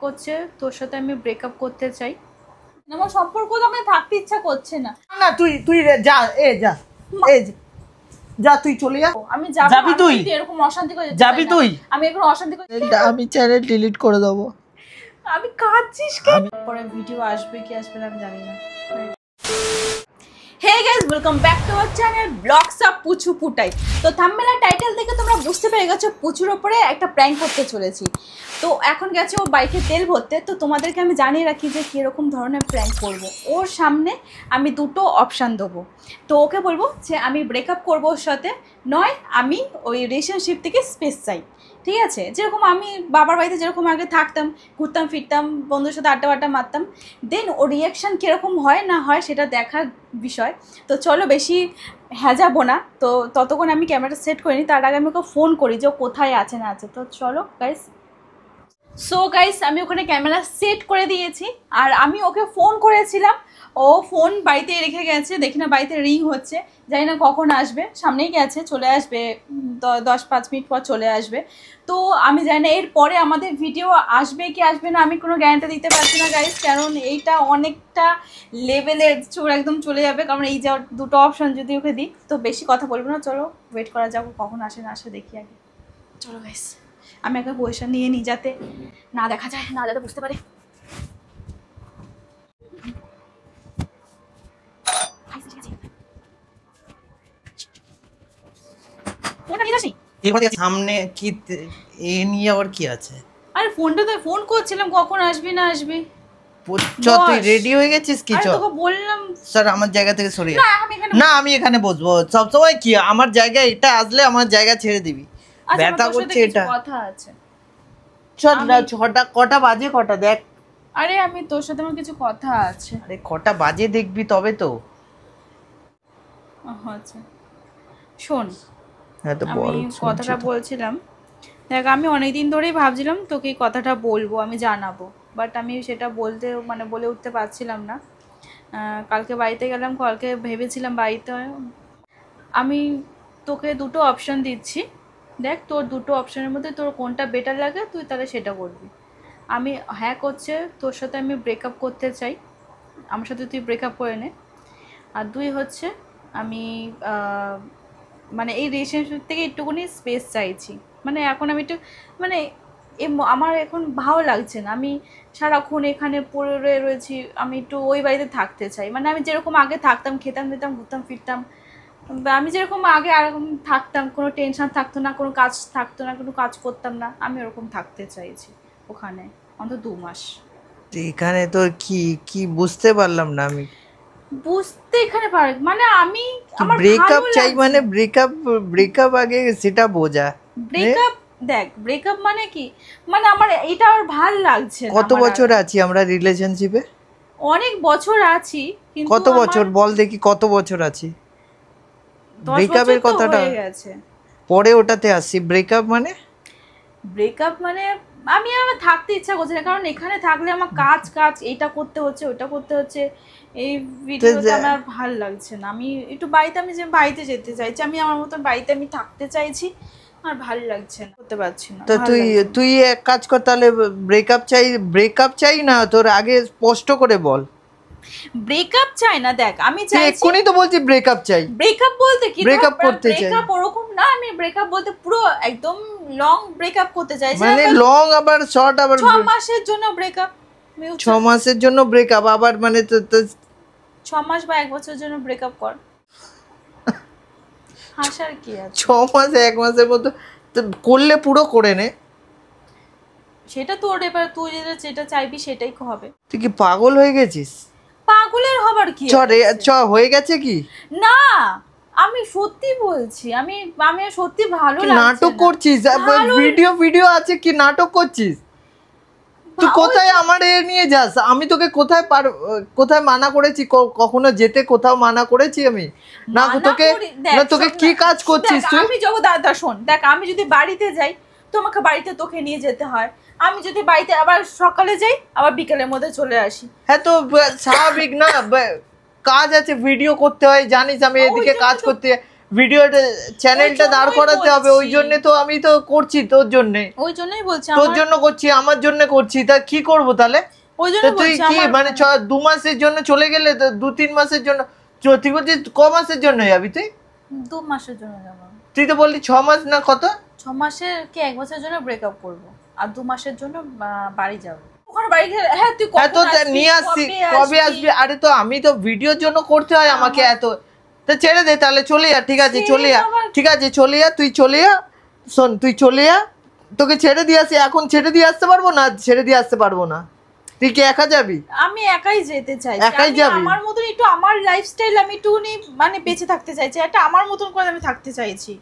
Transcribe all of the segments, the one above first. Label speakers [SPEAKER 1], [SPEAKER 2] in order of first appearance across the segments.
[SPEAKER 1] করছে তোর সাথে আমি ব্রেকআপ করতে চাই। আমার সম্পর্ক তো আমি থাকতে ইচ্ছা করছে না।
[SPEAKER 2] না তুই যা যা তুই চলে যা।
[SPEAKER 1] আমি যাবি তুই এরকম অশান্তি করে
[SPEAKER 2] যাবি তুই?
[SPEAKER 1] আমি এরকম অশান্তি করে
[SPEAKER 2] আমি চ্যানেল ডিলিট করে দেবো।
[SPEAKER 1] আমি কাঁদছিস কেন? পরে ভিডিও আসবে কি আসবে না আমি জানি না। Hey guys, welcome back to our channel Vlogs of পুচু পুটাই। তো থাম্বনেল টাইটেল দেখে তোমরা বুঝতে পেরে গেছো পুচুর উপরে একটা প্র্যাঙ্ক করতে চলেছি। তো এখন গেছে ও বাইকে তেল ভরতে। তো তোমাদেরকে আমি জানিয়ে রাখি যে কীরকম ধরনের প্র্যাঙ্ক করব। ওর সামনে আমি দুটো অপশান দেবো। তো ওকে বলবো যে আমি ব্রেকআপ করবো ওর সাথে, নয় আমি ওই রিলেশনশিপ থেকে স্পেস চাই। ঠিক আছে, যেরকম আমি বাবার বাড়িতে যেরকম আগে থাকতাম, ঘুরতাম ফিরতাম, বন্ধুর সাথে আড্ডা মারতাম, দেন ওর রিয়াকশান কীরকম হয় না হয় সেটা দেখার বিষয়। তো চলো বেশি হ্যাজাবো না, তো ততক্ষণ আমি ক্যামেরাটা সেট করিনি, তার আগে আমি ওকে ফোন করি যে ও কোথায় আছে না আছে। তো চলো গাইস। সো গাইস আমি ওখানে ক্যামেরা সেট করে দিয়েছি আর আমি ওকে ফোন করেছিলাম। ও ফোন বাড়িতে রেখে গেছে, দেখি না বাড়িতে রিং হচ্ছে, জানি না কখন আসবে, সামনেই গেছে, চলে আসবে 10-5 মিনিট পর চলে আসবে। তো আমি জানি না এরপরে আমাদের ভিডিও আসবে কি আসবে না, আমি কোনো গ্যারান্টি দিতে পারছি না গাইস, কারণ এইটা অনেকটা লেভেলের একদম চলে যাবে, কারণ এই যে দুটো অপশান যদি ওকে দিই। তো বেশি কথা বলবো না, চলো ওয়েট করা যাক কখন আসে না আসে দেখি আগে। চলো গাইস আমি একটা পয়সা নিয়ে নিই যাতে না দেখা যায়, না যাতে বুঝতে পারে।
[SPEAKER 2] সামনে কি এ নিয়ে আবার কি আছে?
[SPEAKER 1] আরে ফোনটা তো ফোন করছিলাম, কখন আসবি না আসবি।
[SPEAKER 2] তুই রেডি হয়ে গেছিস কি?
[SPEAKER 1] তোকে বললাম
[SPEAKER 2] স্যার আমার জায়গা থেকে সরে যা। না আমি এখানে বসবো সবসময়, কি আমার জায়গা এটা, আসলে আমার জায়গা ছেড়ে দিবি। ব্যথা করছে এটা।
[SPEAKER 1] কথা আছে
[SPEAKER 2] চল না, কটা বাজে কটা দেখ।
[SPEAKER 1] আরে আমি তোর সাথে আমার কিছু কথা আছে।
[SPEAKER 2] আরে কটা বাজে দেখবি তবে তো।
[SPEAKER 1] আচ্ছা শোন,
[SPEAKER 2] হ্যাঁ তো বল।
[SPEAKER 1] আমি কথাটা বলছিলাম, দেখ আমি অনেকদিন ধরেই ভাবছিলাম তোকে এই কথাটা বলবো, আমি জানাবো, বাট আমি সেটা বলে উঠতে পারছিলাম না। কালকে বাড়িতে গেলাম, কালকে ভেবেছিলাম বাড়িতে আমি তোকে দুটো অপশান দিচ্ছি, দেখ তোর দুটো অপশানের মধ্যে তোর কোনটা বেটার লাগে তুই তাহলে সেটা করবি। আমি হ্যাঁ করছে তোর সাথে আমি ব্রেকআপ করতে চাই, আমার সাথে তুই ব্রেকআপ করে নে। আর দুই হচ্ছে আমি মানে এই রিলেশনশিপ থেকে একটুখানি স্পেস চাইছি, মানে এখন আমি একটু মানে আমার এখন ভালো লাগছে না, আমি সারাক্ষণ এখানে পড়ে রয়েছি, আমি একটু ওই বাড়িতে থাকতে চাই, মানে আমি যেরকম আগে থাকতাম, খেতাম দিতাম, ঘুরতাম ফিরতাম, আমি যেরকম আগে এরকম থাকতাম, কোনো টেনশন থাকতো না, কোনো কাজ থাকতো না, কোনো কাজ করতাম না, আমি ওরকম থাকতে চাইছি ওখানে অন্তত 2 মাস।
[SPEAKER 2] এখানে তোর কি কি বুঝতে পারলাম না আমি।
[SPEAKER 1] বুঝতে এখানে পারে মানে আমি আমার
[SPEAKER 2] ব্রেকআপ চাই, মানে ব্রেকআপ আগে সেটা বোঝা।
[SPEAKER 1] ব্রেকআপ দেখ, ব্রেকআপ মানে কি, মানে আমার এটা আর ভাল লাগছে না।
[SPEAKER 2] কত বছর আছি আমরা রিলেশনশিপে?
[SPEAKER 1] অনেক বছর আছি, কিন্তু
[SPEAKER 2] কত বছর বল দেখি, কত বছর আছি? ব্রেকআপের কথাটা পরে ওটাতে আসছি। ব্রেকআপ মানে
[SPEAKER 1] আমি আমার থাকতে ইচ্ছা করছে না, কারণ এখানে থাকলে আমার কাজ এটা করতে হচ্ছে, ওটা করতে হচ্ছে, এই ভিডিওটা আমার ভাল লাগছে না। আমি একটু বাড়িতে যেতে চাইছি, আমি আমার মতন বাড়িতে আমি থাকতে চাইছি, আর ভাল লাগছে না, করতে পারছি না।
[SPEAKER 2] তো তুই এক কাজ কর তাহলে, ব্রেকআপ চাই না তোর আগে স্পষ্ট করে বল।
[SPEAKER 1] ব্রেকআপ চাই না, দেখ আমি চাইছি,
[SPEAKER 2] এক্ষুনি তো বলছি ব্রেকআপ চাই।
[SPEAKER 1] ব্রেকআপ বলতে কি,
[SPEAKER 2] ব্রেকআপ করতে চাই,
[SPEAKER 1] ব্রেকআপ ওরকম না, আমি ব্রেকআপ বলতে পুরো একদম লং ব্রেকআপ করতে চাইছি,
[SPEAKER 2] মানে লং আবার শর্ট আবার
[SPEAKER 1] 6 মাসের জন্য ব্রেকআপ।
[SPEAKER 2] 6 মাসের জন্য ব্রেকআপ আবার, মানে তো
[SPEAKER 1] 6 মাস বা 1 বছরের জন্য ব্রেকআপ কর, হাসার কি আছে?
[SPEAKER 2] 6 মাস 1 মাসের মতো করলে পুরো করে নে,
[SPEAKER 1] সেটা তোর এবার, তুই যেটা চাইবি সেটাই হবে।
[SPEAKER 2] তুই কি পাগল হয়ে গেছিস?
[SPEAKER 1] পাগলের হবার কি
[SPEAKER 2] হয়ে গেছে কি
[SPEAKER 1] না, আমি সত্যি বলছি, আমি সত্যি ভালো লাগছে।
[SPEAKER 2] নাটক করছিস? ভিডিও আছে কি নাটক করছিস? তুই কোথায় আমার নিয়ে যাস? আমি তোকে কোথায় মানা করেছি? কখনো যেতে কোথাও মানা করেছি আমি? না তোকে কি কাজ করছিস তুই?
[SPEAKER 1] আমি দাদা শোন, দেখ আমি যদি বাড়িতে যাই তোমাকে বাড়িতে তোকে নিয়ে যেতে হয়, আমি যদি বাড়িতে আবার সকালে যাই আবার বিকেলের মধ্যে চলে আসি।
[SPEAKER 2] হ্যাঁ তো স্বাভাবিক না, কাজ আছে, ভিডিও করতে হয়, জানিস আমি এদিকে কাজ করতে ভিডিওটা চ্যানেলটা দাঁড় করাতে হবে, ওই জন্য তো আমি তো করছি তোর জন্য,
[SPEAKER 1] ওই জন্যই বলছি
[SPEAKER 2] তোর জন্য করছি, আমার জন্য করছি, তা কি করব তাহলে?
[SPEAKER 1] ওই জন্য
[SPEAKER 2] তুই কি মানে 2 মাসের জন্য চলে গেলে, 2-3 মাসের জন্য তুই বলছিস ক মাসের জন্য যাবি তুই?
[SPEAKER 1] 2 মাসের জন্য যাব।
[SPEAKER 2] তুই তো বললি 6 মাস না কত?
[SPEAKER 1] 6 মাসের কি 1 বছরের জন্য ব্রেকআপ করব আর 2 মাসের জন্য বাড়ি যাব। ওখানে বাড়ি গেলে হ্যাঁ তুই কখন
[SPEAKER 2] নিয়ে আসবি, কবে আসবি? আরে তো আমি তো ভিডিওর জন্য করতে হয় আমাকে এত, তো ছেড়ে দে তাহলে, চলে যা, ঠিক আছে চলে যা, ঠিক আছে চলে যা, তুই চলে যা, শোন তুই চলে যা, তোকে ছেড়ে দিয়ে আসি, এখন ছেড়ে দিয়ে আসতে পারবো না, ছেড়ে দিয়ে আসতে পারবো না। তুই কি একা যাবি?
[SPEAKER 1] আমি একাই যেতে চাই,
[SPEAKER 2] একাই যাবি?
[SPEAKER 1] আমার মতন একটু আমার লাইফস্টাইল আমি একটু মানে বেঁচে থাকতে চাইছি, এটা আমার মতন করে আমি থাকতে চাইছি।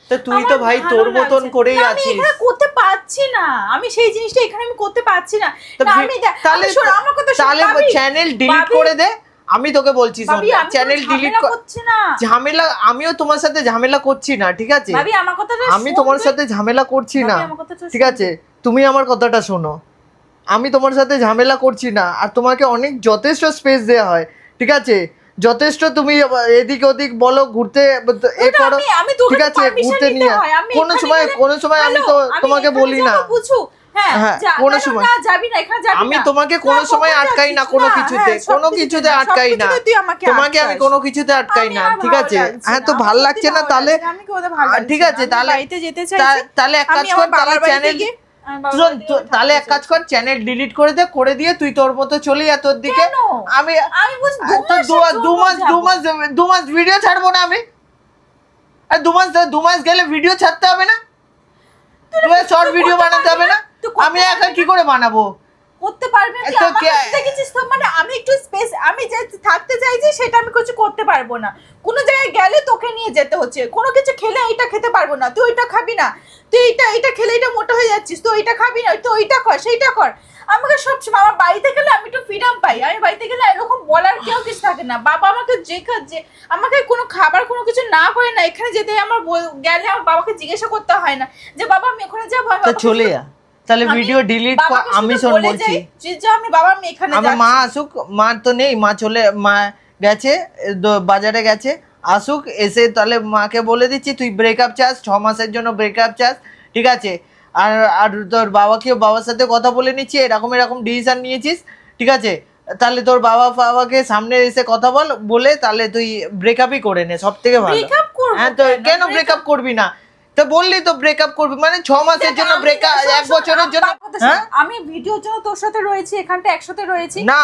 [SPEAKER 2] তো তুই তো ভাই তোর মতন করেই আছিস।
[SPEAKER 1] আমি এখানে করতে পারছি না, আমি সেই জিনিসটা এখানে আমি করতে পারছি না। আমি
[SPEAKER 2] তাহলে চ্যানেল ডিলিট করে দে, আমি তোকে বলছি শোন, চ্যানেল ডিলিট
[SPEAKER 1] করছি না,
[SPEAKER 2] ঝামেলা আমিও তোমার সাথে ঝামেলা করছি না, ঠিক আছে?
[SPEAKER 1] ভাবি আমার কথাটা
[SPEAKER 2] আমি তোমার সাথে ঝামেলা করছি না, ঠিক আছে? তুমি আমার কথাটা শোনো, আমি তোমার সাথে ঝামেলা করছি না, আর তোমাকে অনেক যথেষ্ট স্পেস দেওয়া হয়, ঠিক আছে? যথেষ্ট তুমি এদিক ওদিক বলো, ঘুরতে এ করো, ঠিক আছে? ঘুরতে নিয়ে কোনো সময় আমি তো তোমাকে বলি না, আমি তোমাকে কোনো সময় আটকাই না, কোনো কিছুতে আটকাই না, তোমাকে আমি কোনো কিছুতে আটকাই না, ঠিক আছে? হ্যাঁ তো ভাল লাগছে না তাহলে ঠিক আছে, তাহলে এক কাজ কর, তাহলে এক কাজ কর, চ্যানেল ডিলিট করে দে, করে দিয়ে তুই তোর মতো চলে যা তোর দিকে। আমি 2 মাস ভিডিও ছাড়বো না আমি, আর 2 মাস গেলে ভিডিও ছাড়তে হবে না, তুই শর্ট ভিডিও বানাতে হবে না, আমি একা কি করে বানাবো?
[SPEAKER 1] করতে পারবে না, দেখেছিস তো, মানে আমি একটু স্পেস, আমি যে থাকতে চাইছি সেটা আমি কিছু করতে পারবো না, কোনো জায়গায় গেলে তোকে নিয়ে যেতে হচ্ছে, কোনো কিছু খেলে এইটা খেতে পারবো না, তুই ওইটা খাবি না, তুই এটা খেলে এটা মোটা হয়ে যাচ্ছিস, তুই ওইটা খাবি না, তুই ওইটা কর সেইটা কর। আমাকে সবসময় আমার বাড়িতে গেলে আমি একটু ফ্রিডম পাই, আমি বাড়িতে গেলে এরকম বলার কেউ কিছু থাকে না, বাবা আমাকে যে আমাকে কোনো খাবার কোনো কিছু না করে না, এখানে যেতে আমার গেলে আমার বাবাকে জিজ্ঞাসা করতে হয় না যে বাবা আমি ওখানে যাবো,
[SPEAKER 2] চলে যা, তাহলে ভিডিও ডিলিট কর। আমি শোন বলছি,
[SPEAKER 1] আমি বাবা আমি এখানে
[SPEAKER 2] আমার মা আসুক, মা তো নেই, মা গেছে বাজারে গেছে, আসুক, এসে তাহলে মাকে বলে দিচ্ছি তুই ব্রেকআপ চাস, 6 মাসের জন্য ব্রেকআপ চাস, ঠিক আছে? আর তোর বাবার সাথে কথা বলে নিচ্ছি, এরকম ডিসিশন নিয়েছিস, ঠিক আছে? তাহলে তোর বাবাকে সামনে এসে কথা বলে তাহলে তুই ব্রেকআপই করে নে, সব থেকে ভালো। হ্যাঁ তো কেন ব্রেকআপ করবি না? তো বললি তো ব্রেকআপ করবি, মানে 6 মাসের জন্য ব্রেকআপ, 1 বছরের জন্য।
[SPEAKER 1] আমি ভিডিওর জন্য তোর সাথে রয়েছি, এখানটা একসাথে রয়েছি
[SPEAKER 2] না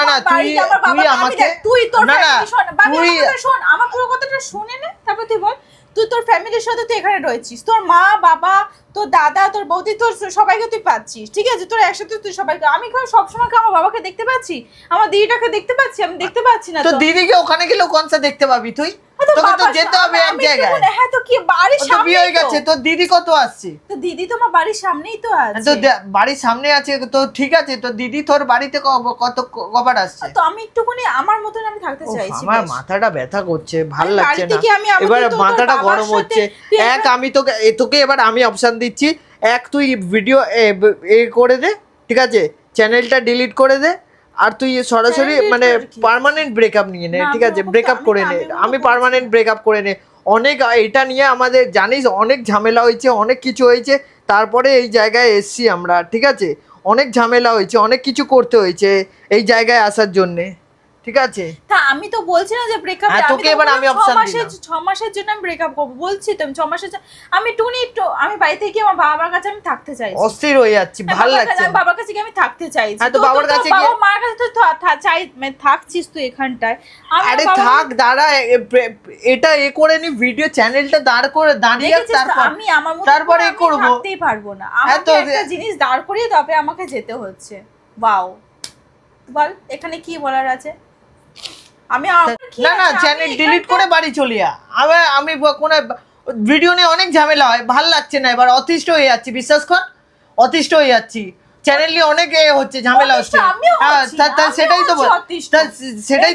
[SPEAKER 2] না তুই আমাকে
[SPEAKER 1] শোন, আমার পুরো কথাটা শুনে নে, তারপর তুই বল। তুই তোর ফ্যামিলির সাথে তুই এখানে রয়েছিস, তোর মা বাবা তোর দাদা তোর বৌদি তোর সবাইকে তুই পাচ্ছিস, ঠিক আছে? তোর একসাথে তুই সবাইকে, আমি সবসময় আমার বাবাকে দেখতে পাচ্ছি, আমার দিদিটাকে দেখতে পাচ্ছি, আমি দেখতে পাচ্ছি না।
[SPEAKER 2] তো দিদিকে ওখানে গেলে কোনটা দেখতে পাবি তুই? তোকে তো যেতে হবে এক জায়গায়।
[SPEAKER 1] হ্যাঁ তো কি বাড়ির সামনে
[SPEAKER 2] বিয়ে হয়ে গেছে, তোর দিদি কত আসছে?
[SPEAKER 1] তো দিদি তো আমার বাড়ির সামনেই তো আছে।
[SPEAKER 2] তো বাড়ির সামনে আছে তো ঠিক আছে, তো দিদি তোর বাড়িতে কবার আসছে?
[SPEAKER 1] তো আমি একটুখানি আমার মতন আমি থাকতে চাইছি।
[SPEAKER 2] আমার মাথাটা ব্যথা করছে, ভালো লাগছে না, এবার মাথাটা গরম হচ্ছে। এক আমি তোকে এবার আমি অপশন দিচ্ছি, এক তুই ভিডিও করে দে, ঠিক আছে? চ্যানেলটা ডিলিট করে দে, আর তুই সরাসরি মানে পার্মানেন্ট ব্রেকআপ নিয়ে নে, ঠিক আছে? ব্রেকআপ করে নে, আমি পার্মানেন্ট ব্রেকআপ করে নে। অনেক এটা নিয়ে আমাদের জানিস অনেক ঝামেলা হয়েছে, অনেক কিছু হয়েছে, তারপরে এই জায়গায় এসছি আমরা, ঠিক আছে? অনেক ঝামেলা হয়েছে, অনেক কিছু করতে হয়েছে এই জায়গায় আসার জন্যে, ঠিক আছে?
[SPEAKER 1] তা আমি তো বলছি না যে ব্রেকআপ,
[SPEAKER 2] তোকে এবার আমি অপশন দিলাম
[SPEAKER 1] 6 মাসের জন্য আমি ব্রেকআপ করব, বলছি তো আমি 6 মাসের আমি একটু আমি বাড়ি থেকে আমার বাবার কাছে আমি থাকতে চাইছি,
[SPEAKER 2] অস্থির হয়ে যাচ্ছি, ভালো লাগছে না।
[SPEAKER 1] বাবার কাছে আমি থাকতে চাইছি।
[SPEAKER 2] তো বাবার কাছে কি,
[SPEAKER 1] বাবা মার কাছে তো চাই, মানে থাকছিস তুই এখানটায়।
[SPEAKER 2] আরে থাক, দাঁড়া, এটা করে নি, ভিডিও চ্যানেলটা দাঁড়িয়ে
[SPEAKER 1] আমি আমার মতো
[SPEAKER 2] তারপরে করব,
[SPEAKER 1] থাকতেই পারবো না, আমাকে একটা জিনিস দাঁড় করিয়ে তবে আমাকে যেতে হচ্ছে। ওয়াও, বল এখানে কি বলার আছে? আমি
[SPEAKER 2] না চ্যানেল ডিলিট করে বাড়ি চলে যা। আমি কোনো ভিডিও নিয়ে অনেক ঝামেলা হয়, ভাল লাগছে না, এবার অতিষ্ঠ হয়ে যাচ্ছি, বিশ্বাস কর, অতিষ্ঠ হয়ে যাচ্ছি। চ্যানেল নিয়ে অনেক হচ্ছে, ঝামেলা হচ্ছে। সেটাই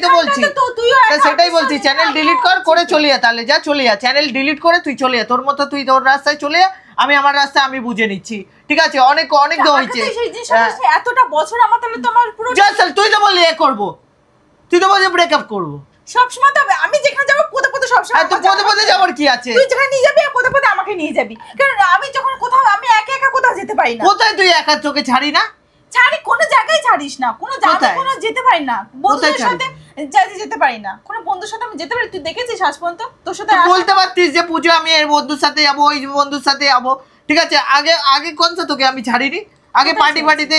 [SPEAKER 2] তো বলছি, চ্যানেল ডিলিট করে চলে যা, তাহলে যা, চলে যা, চ্যানেল ডিলিট করে তুই চলে যা, তোর মতো তুই তোর রাস্তায় চলে যা, আমি আমার রাস্তায় আমি বুঝে নিচ্ছি, ঠিক আছে? অনেক হয়েছে,
[SPEAKER 1] এতটা বছর আমার, তাহলে তো আমার পুরো,
[SPEAKER 2] তুই তো বললি করবো, তুই তো বলছি ব্রেকআপ করবো,
[SPEAKER 1] সবসময় তো আমি যেখানে যাবো পদে পদে সবসময়
[SPEAKER 2] তো পদে পদে যাওয়ার কি আছে?
[SPEAKER 1] তুই যেখানে নিয়ে যাবি পদে পদে আমাকে নিয়ে যাবি, কারণ আমি যখন কোথাও আমি একা একা কোথাও যেতে পারি না।
[SPEAKER 2] কোথায় তুই একা তোকে ছাড়ি না?
[SPEAKER 1] ছাড়ি, কোনো জায়গায় ছাড়িস না, কোনো জায়গায় কোনো যেতে পারি না, বন্ধুদের সাথে যেতে পারি না, কোনো বন্ধুর সাথে আমি যেতে পারি? তুই দেখেছিস আজ পর্যন্ত তোর সাথে?
[SPEAKER 2] বলতে পারতিস যে পুজো আমি এই বন্ধুর সাথে যাবো, ওই বন্ধুর সাথে যাবো, ঠিক আছে? আগে আগে কোনটা তোকে আমি ছাড়িনি? আগে পার্টি পার্টিতে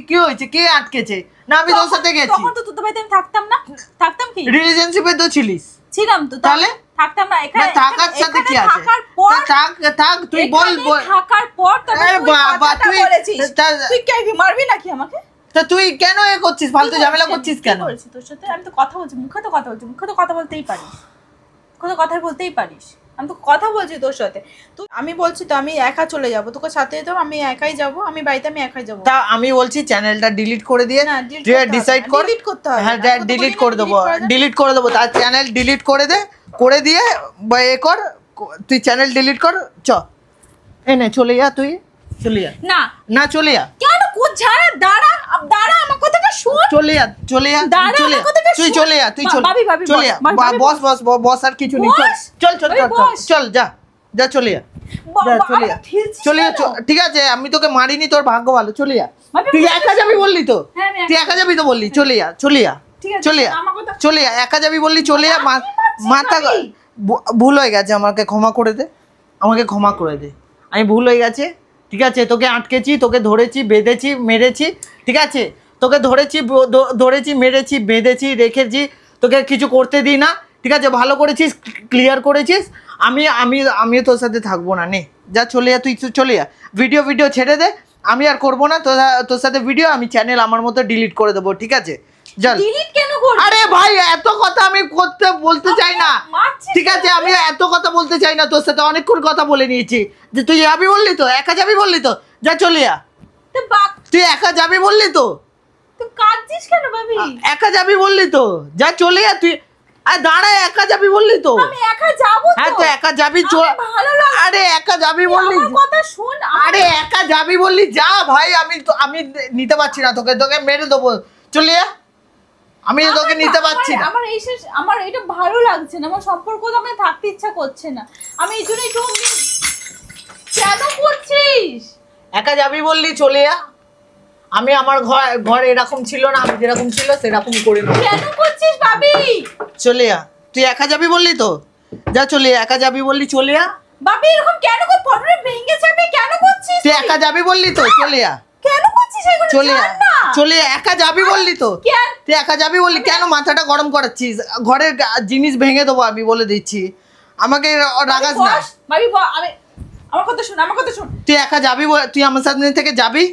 [SPEAKER 2] কি হয়েছে, কে আটকেছে? না আমি তোর সাথে গেছি।
[SPEAKER 1] তখন তো তোর বাড়িতে আমি থাকতাম না, থাকতাম কি?
[SPEAKER 2] রিলেশনশিপে তো ছিলিস।
[SPEAKER 1] ছিলাম তো,
[SPEAKER 2] তাহলে
[SPEAKER 1] থাকতাম না। এখানে
[SPEAKER 2] থাকার সাথে কি আছে?
[SPEAKER 1] থাকার পর
[SPEAKER 2] থাক তুই বল।
[SPEAKER 1] থাকার পর তুই বলেছিস তুই কি মারবি নাকি আমাকে?
[SPEAKER 2] তা তুই কেন এ করছিস, ফালতু ঝামেলা করছিস কেন?
[SPEAKER 1] তোর সাথে আমি তো কথা বলছি, মুখে তো কথা বলছি, মুখে তো কথা বলতেই পারিস, কোনো কথা বলতেই পারিস। আমি তো কথা বলছি তোর সাথে, তুই আমি বলছি তো আমি একা চলে যাব, তোকে সাথে যেতে হবে, আমি একাই যাব, আমি বাড়িতে আমি একাই যাব।
[SPEAKER 2] তা আমি বলছি চ্যানেলটা ডিলিট করে দিয়ে ডিসাইড কর।
[SPEAKER 1] ডিলিট করতে হবে।
[SPEAKER 2] হ্যাঁ ডিলিট করে দেবো, ডিলিট করে দেবো। তার চ্যানেল ডিলিট করে দে, করে দিয়ে এ কর, তুই চ্যানেল ডিলিট কর। এনে চলে যা, তুই চলে যা।
[SPEAKER 1] না
[SPEAKER 2] না চলে যা।
[SPEAKER 1] কেন কোথায়? দাঁড়া দাঁড়া, আমার কথাটা শুন।
[SPEAKER 2] চলে যা চলে যা চলে যা, তুই চলে যা, তুই চলে যা। বস বস বস, আর কিছু নেই, চল চল চল চল যা যা, চলে যা চলে যা চলে যা। ঠিক আছে আমি তোকে মারিনি, তোর ভাগ্য ভালো, চলে যা। তুই একা যাবি বললি তো, তুই একা যাবি তো বললি, চলে যা চলে যা চলে যা চলে যা, একা যাবি বললি, চলে যা। মাথা ভুল হয়ে গেছে, আমাকে ক্ষমা করে দে, আমাকে ক্ষমা করে দে, আমি ভুল হয়ে গেছে। ঠিক আছে তোকে আটকেছি, তোকে ধরেছি, বেঁধেছি, মেরেছি, ঠিক আছে তোকে ধরেছি মেরেছি, বেঁধেছি, রেখেছি, তোকে কিছু করতে দিই না, ঠিক আছে? ভালো করেছিস, ক্লিয়ার করেছিস। আমি তোর সাথে থাকবো না, নে যা চলে যা, তুই চলে যা। ভিডিও ছেড়ে দে, আমি আর করবো না তোর সাথে ভিডিও। আমি চ্যানেল আমার মতো ডিলিট করে দেবো, ঠিক আছে? আরে ভাই এত কথা আমি বলতে চাই না, ঠিক আছে? আমি এত কথা বলতে চাই না তোর সাথে, অনেকক্ষণ কথা বলে নিয়েছি। যে তুই যাবি বললি তো, একা যাবি বললি তো, যা চলে যা। তুই একা যাবি বললি তো,
[SPEAKER 1] কাঁদছিস কেন ভাবি?
[SPEAKER 2] একা যাবি বললি তো, যা চলে যা। তুই দাঁড়া, একা যাবি বললি তো?
[SPEAKER 1] আমি একা যাব তো।
[SPEAKER 2] হ্যাঁ তো একা যাবি, আরে একা যাবি বললি,
[SPEAKER 1] কথা শুন।
[SPEAKER 2] আরে একা যাবি বললি, যা ভাই। আমি নিতে পারছি না তোকে, তোকে মেরে দেবো, চলে যা। আমি তোকে নিতে পারছি না।
[SPEAKER 1] আমার এটা ভালো লাগছে না, আমার সম্পর্ক তো আমার থাকতে ইচ্ছা করছে না। আমি এই জন্য একটু কেন করছিস?
[SPEAKER 2] একা যাবি বললি, চলে যা। আমি আমার ঘর এরকম ছিল না, আমি যেরকম ছিল সেরকম করে নেব।
[SPEAKER 1] কেন করছিস ভাবি?
[SPEAKER 2] চলে যা, তুই একা যাবি বললি তো, যা চলে যা। একা যাবি বললি, চলে যা।
[SPEAKER 1] ভাবি এরকম কেন কর? পড়ে ভেঙে যাবে, কেন করছিস?
[SPEAKER 2] তুই একা যাবি বললি তো, চলে যা।
[SPEAKER 1] কেন করছিস এগুলো?
[SPEAKER 2] চলে যা চলে যা, একা যাবি বললি তো। তুই একা যাবি বললি, কেন মাথাটা গরম করাচ্ছিস? ঘরের জিনিস ভেঙে দেবো, আমি বলে দিচ্ছি। আমাকে রাগাস না
[SPEAKER 1] ভাবি। আমার কথা শুন, আমার কথা শুন।
[SPEAKER 2] তুই একা যাবি, তুই আমার সামনে থেকে যাবি,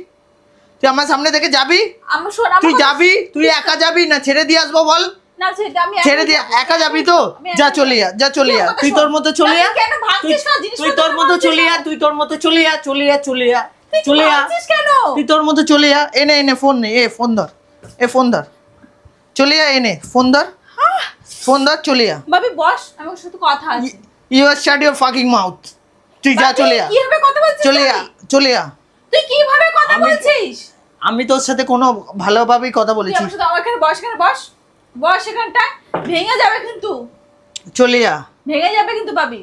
[SPEAKER 2] তুই আমার সামনে থেকে যাবি, তুই যাবি, তুই একা যাবি না ছেড়ে দিয়ে আসবো বল?
[SPEAKER 1] না সেটা আমি
[SPEAKER 2] ছেড়ে দিয়ে একা যাবি তো, যা চলে যা, যা চলে যা। তুই তোর মতো চলে যা, তুই তোর মতো চলে যা, তুই তোর মতো চলে যা, চলে যা চলে যা চলে যা, তুই তোর মতো চলে যা। এনে ফোন নে, ফোন ধর, ফোন ধর, চলে যা, ফোন ধর, ফোন ধর, চলে যা।
[SPEAKER 1] বাবি বস, আমার সাথে কথা আছে।
[SPEAKER 2] You are shut your fucking mouth. তুই যা চলে যা,
[SPEAKER 1] কিভাবে কথা বলছিস?
[SPEAKER 2] চলে যা, চলে যা।
[SPEAKER 1] তুই কিভাবে কথা বলছিস?
[SPEAKER 2] আমি তোর সাথে কোনো ভালোভাবেই কথা বলেছি।
[SPEAKER 1] আমার সাথে আমার এখানে বস, এখানে বস, বস এখানটা। ভেঙে যাবে কিন্তু,
[SPEAKER 2] চলে যা,
[SPEAKER 1] ভেঙে যাবে কিন্তু বাবি।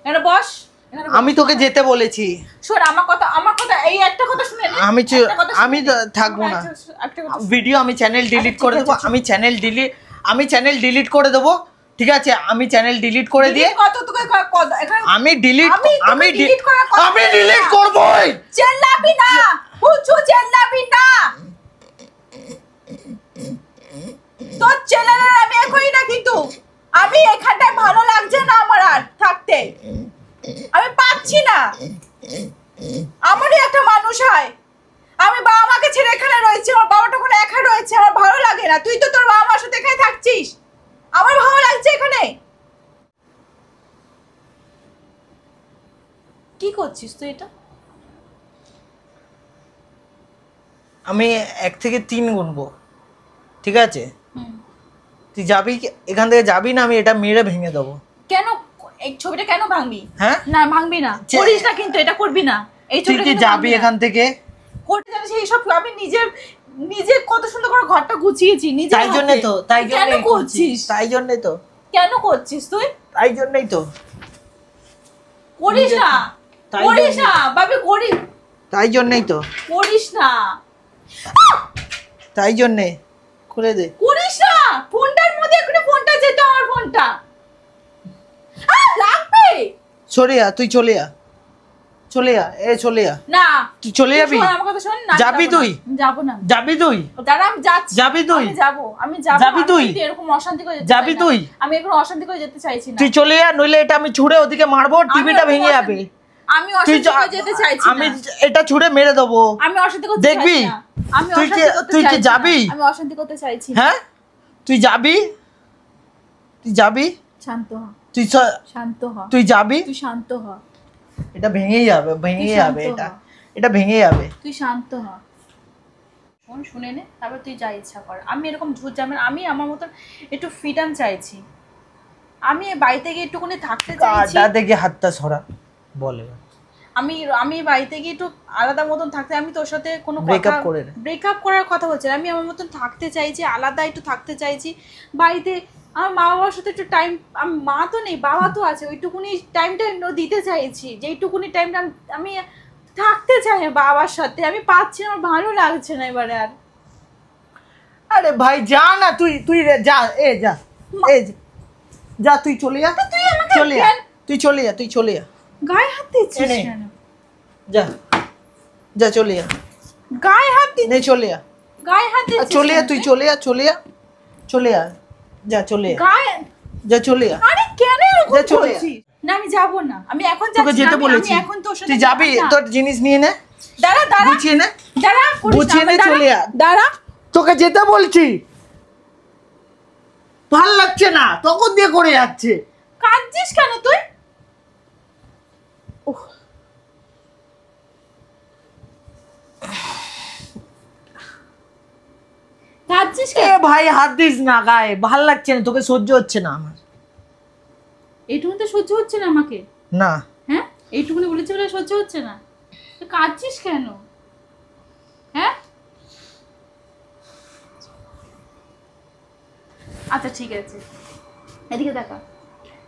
[SPEAKER 1] এখানে বস।
[SPEAKER 2] আমি তোকে যেতে বলেছি।
[SPEAKER 1] শোন আমার কথা, এই একটা কথা শুনে নে।
[SPEAKER 2] আমি থাকবো না ভিডিও, আমি চ্যানেল ডিলিট করে দেবো। আমি চ্যানেল ডিলিট করে দেবো, ঠিক আছে? আমি চ্যানেল ডিলিট করে দিয়ে আমি ডিলিট করবই।
[SPEAKER 1] চেল্লাবি না, বুঝছো? চেল্লাবি না, তোর চ্যানেলের আমি এখনই না কিন্তু। আমি এখানটায় ভালো লাগছে না আমার আর থাকতে, আমি পাচ্ছি না। আমারই একটা মানুষ হয়, আমি বাবা মাকে ছেড়ে এখানে রয়েছি, আমার বাবাটা ওখানে একা রয়েছে, আমার ভালো লাগে না। তুই তো তোর বাবা মার সাথে এখানে থাকছিস, আমার ভালো লাগছে এখানে। কি করছিস তুই এটা?
[SPEAKER 2] আমি 1 থেকে 3 গুনবো, ঠিক আছে? তুই যাবি, এখান থেকে যাবি না, আমি এটা মেরে ভেঙে দেবো।
[SPEAKER 1] কেন এই ছবিটা কেন ভাঙবি?
[SPEAKER 2] হ্যাঁ
[SPEAKER 1] না ভাঙবি না, করিস না কিন্তু, এটা করবি না। এই ছবিটা
[SPEAKER 2] তুই যাবি এখান থেকে,
[SPEAKER 1] করতে জানিস এই সব? আমি নিজের নিজে কত সুন্দর করে ঘরটা গুছিয়েছি নিজে।
[SPEAKER 2] তাই জন্য তো, তাই জন্য
[SPEAKER 1] কেন করছিস?
[SPEAKER 2] তাই জন্যই তো,
[SPEAKER 1] কেন করছিস তুই?
[SPEAKER 2] তাই জন্যই তো
[SPEAKER 1] করিস না, করিস না বাবু, করিস,
[SPEAKER 2] তাই জন্যই তো,
[SPEAKER 1] করিস না,
[SPEAKER 2] তাই জন্যে খুলে দে।
[SPEAKER 1] করিস না। ফোনটার মধ্যে এখনো ফোনটা যেত, আমার ফোনটা লাগবে।
[SPEAKER 2] সরে যা, তুই চলে যা, চলে যা, চলে যা।
[SPEAKER 1] না
[SPEAKER 2] তুই চলে যাবি?
[SPEAKER 1] আমার কথা শোন না।
[SPEAKER 2] যাবি তুই?
[SPEAKER 1] যাবো না।
[SPEAKER 2] যাবি তুই?
[SPEAKER 1] দাঁড়া, আমি যাচ্ছি।
[SPEAKER 2] যাবি তুই?
[SPEAKER 1] আমি যাবো।
[SPEAKER 2] যাবি তুই?
[SPEAKER 1] এরকম অশান্তি করে যেতে
[SPEAKER 2] যাবি
[SPEAKER 1] চাই না।
[SPEAKER 2] তুই?
[SPEAKER 1] আমি এরকম অশান্তি করে যেতে চাইছি না।
[SPEAKER 2] তুই চলে যা, নইলে এটা আমি ছুঁড়ে ওদিকে মারবো, টিভিটা ভেঙে যাবে।
[SPEAKER 1] আমি অশান্তি করে যেতে চাইছি না।
[SPEAKER 2] আমি এটা ছুঁড়ে মেরে দেবো।
[SPEAKER 1] আমি অশান্তি করতে
[SPEAKER 2] দেখবি?
[SPEAKER 1] চাইছি না। আমি
[SPEAKER 2] তুই কি,
[SPEAKER 1] অশান্তি করতে
[SPEAKER 2] তুই কি
[SPEAKER 1] চাইছি না।
[SPEAKER 2] যাবি?
[SPEAKER 1] আমি অশান্তি করতে চাইছি না।
[SPEAKER 2] হ্যাঁ, তুই যাবি? তুই যাবি?
[SPEAKER 1] শান্ত হ,
[SPEAKER 2] তুই
[SPEAKER 1] শান্ত হ,
[SPEAKER 2] তুই যাবি?
[SPEAKER 1] তুই শান্ত হ,
[SPEAKER 2] এটা ভেঙে যাবে, ভেঙে যাবে,
[SPEAKER 1] শান্ত
[SPEAKER 2] এটা
[SPEAKER 1] হ।
[SPEAKER 2] এটা ভেঙে যাবে।
[SPEAKER 1] তুই শান্ত হ। শোন, শুনে নে, তারপর তুই যা ইচ্ছা কর। আমি এরকম ঝুট ঝামেলা, আমি আমার মতন একটু ফ্রিডম চাইছি। আমি বাড়িতে গিয়ে একটুখানি থাকতে চাইছি।
[SPEAKER 2] কাটা থেকে হাতটা সরা বলে।
[SPEAKER 1] আমি বাড়িতে গিয়ে একটু আলাদা মতন থাকতে, আমি তোর সাথে কোনো
[SPEAKER 2] ব্রেকআপ করে নে।
[SPEAKER 1] ব্রেকআপ করার কথা বলছি না। আমি আমার মতন থাকতে চাইছি, আলাদা একটু থাকতে চাইছি বাড়িতে। আমার মা বাবার সাথে একটু টাইম, মা তো নেই, বাবা তো আছে, ওইটুকুনি টাইমটা দিতে চাইছি, যেইটুকুনি টাইমটা আমি থাকতে চাই বাবার সাথে। আমি পাচ্ছি না, আমার ভালো লাগছে না এবারে আর।
[SPEAKER 2] আরে ভাই যা না, তুই তুই যা, যা, যা, তুই চলে যা,
[SPEAKER 1] তুই আমাকে
[SPEAKER 2] চলে যা, তুই চলে যা, তুই চলে যা।
[SPEAKER 1] গায়ে হাত দিচ্ছিস কেন?
[SPEAKER 2] যা, যা, চলে যা,
[SPEAKER 1] গায়ে হাত দিচ্ছিস?
[SPEAKER 2] নে চলে যা,
[SPEAKER 1] গায়ে হাত দিচ্ছিস?
[SPEAKER 2] চলে যা, তুই চলে যা, চলে যা, চলে যা, যা, চলে যা,
[SPEAKER 1] গায়ে,
[SPEAKER 2] যা, চলে যা।
[SPEAKER 1] আরে কেন এরকম
[SPEAKER 2] যা, চলে যা।
[SPEAKER 1] করছিস? না আমি যাব না, আমি এখন
[SPEAKER 2] তোকে
[SPEAKER 1] যাচ্ছি না।
[SPEAKER 2] যেতে বলেছি,
[SPEAKER 1] আমি এখন তোর সাথে
[SPEAKER 2] তুই যাবি?
[SPEAKER 1] যাব না।
[SPEAKER 2] তোর জিনিস নিয়ে নে,
[SPEAKER 1] দাঁড়া দাঁড়া,
[SPEAKER 2] গুছিয়ে নে,
[SPEAKER 1] দাঁড়া,
[SPEAKER 2] গুছিয়ে নে, চলে যা।
[SPEAKER 1] দাঁড়া।
[SPEAKER 2] তোকে যেতে বলছি, ভাল লাগছে না, তখন দিয়ে করে যাচ্ছে।
[SPEAKER 1] কাঁদছিস কেন তুই? কাঁদছিস কেন?
[SPEAKER 2] ভাই হাত দিস না গায়ে, ভাল লাগছে না, তোকে সহ্য হচ্ছে না আমার।
[SPEAKER 1] এইটুকুনি তো সহ্য হচ্ছে না আমাকে?
[SPEAKER 2] না,
[SPEAKER 1] হ্যাঁ, এইটুকুনি বলেছি বলে সহ্য হচ্ছে না? তুই কাঁদছিস কেন? হ্যাঁ, আচ্ছা ঠিক আছে, এদিকে দেখা,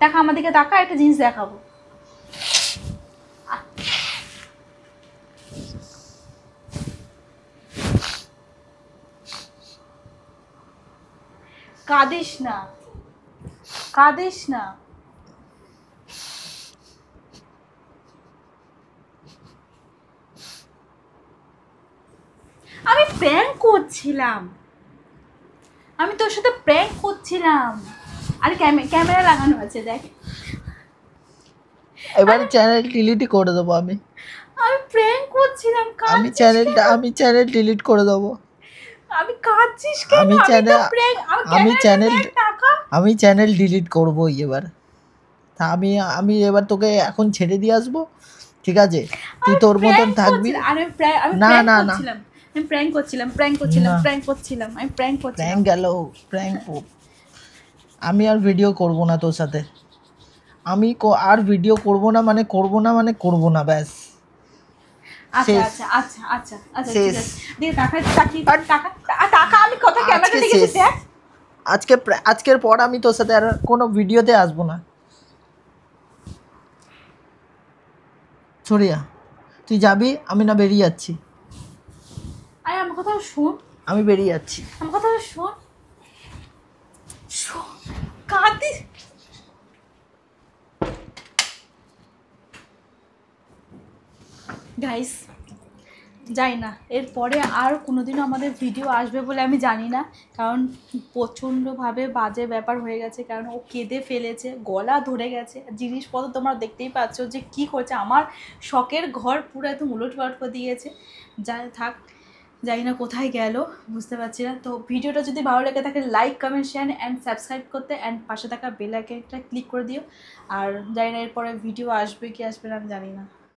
[SPEAKER 1] দেখা আমার দিকে দেখা, একটা জিনিস দেখাবো। কাঁদিস না, কাঁদিস না। আমি প্র্যাঙ্ক করছিলাম, আমি তোর সাথে প্র্যাঙ্ক করছিলাম। আরে ক্যামেরা লাগানো আছে, দেখ।
[SPEAKER 2] এবার চ্যানেল ডিলিট করে দেবো আমি।
[SPEAKER 1] আমি প্র্যাঙ্ক করছিলাম।
[SPEAKER 2] আমি চ্যানেল ডিলিট করে দেবো।
[SPEAKER 1] আমি কাঁদছিস কেন?
[SPEAKER 2] আমি চ্যানেল ডিলিট করবো এবার। তা আমি এবার তোকে এখন ছেড়ে দিয়ে আসবো, ঠিক আছে? তুই তোর মতন থাকবি। না না না,
[SPEAKER 1] আমি প্র্যাঙ্ক করছিলাম।
[SPEAKER 2] প্র্যাঙ্ক গেল, আমি আর ভিডিও করব না তোর সাথে। আমি আর ভিডিও করব না, মানে করব না, ব্যাস।
[SPEAKER 1] আচ্ছা আচ্ছা আচ্ছা আচ্ছা আচ্ছা ঠিক আছে। দিয়ে টাকা আমি কথা ক্যামেরাটা দেখেছি দেখ।
[SPEAKER 2] আজকের পর আমি তোর সাথে আর কোনো ভিডিওতে আসবো না। সরিয়া, তুই যাবি, আমি না বেরিয়ে যাচ্ছি।
[SPEAKER 1] আরে আমার কথা শোন।
[SPEAKER 2] আমি বেরিয়ে যাচ্ছি।
[SPEAKER 1] আমার কথা শোন। কাঁদিস। গাইস, যাই না, এরপরে আর কোনোদিনও আমাদের ভিডিও আসবে বলে আমি জানি না, কারণ প্রচণ্ডভাবে বাজে ব্যাপার হয়ে গেছে। কারণ ও কেঁদে ফেলেছে, গলা ধরে গেছে, জিনিসপত্র তোমরা দেখতেই পাচ্ছ যে কি করছে। আমার শখের ঘর পুরো একদম উলটপালট করে দিয়েছে। যাই থাক, জানি না কোথায় গেল, বুঝতে পারছি না। তো ভিডিওটা যদি ভালো লেগে থাকে like, comment, share and subscribe করতে, অ্যান্ড পাশে থাকা বেল আইকনটা ক্লিক করে দিও। আর জানি না এরপরে ভিডিও আসবে কি আসবে না আমি জানি না।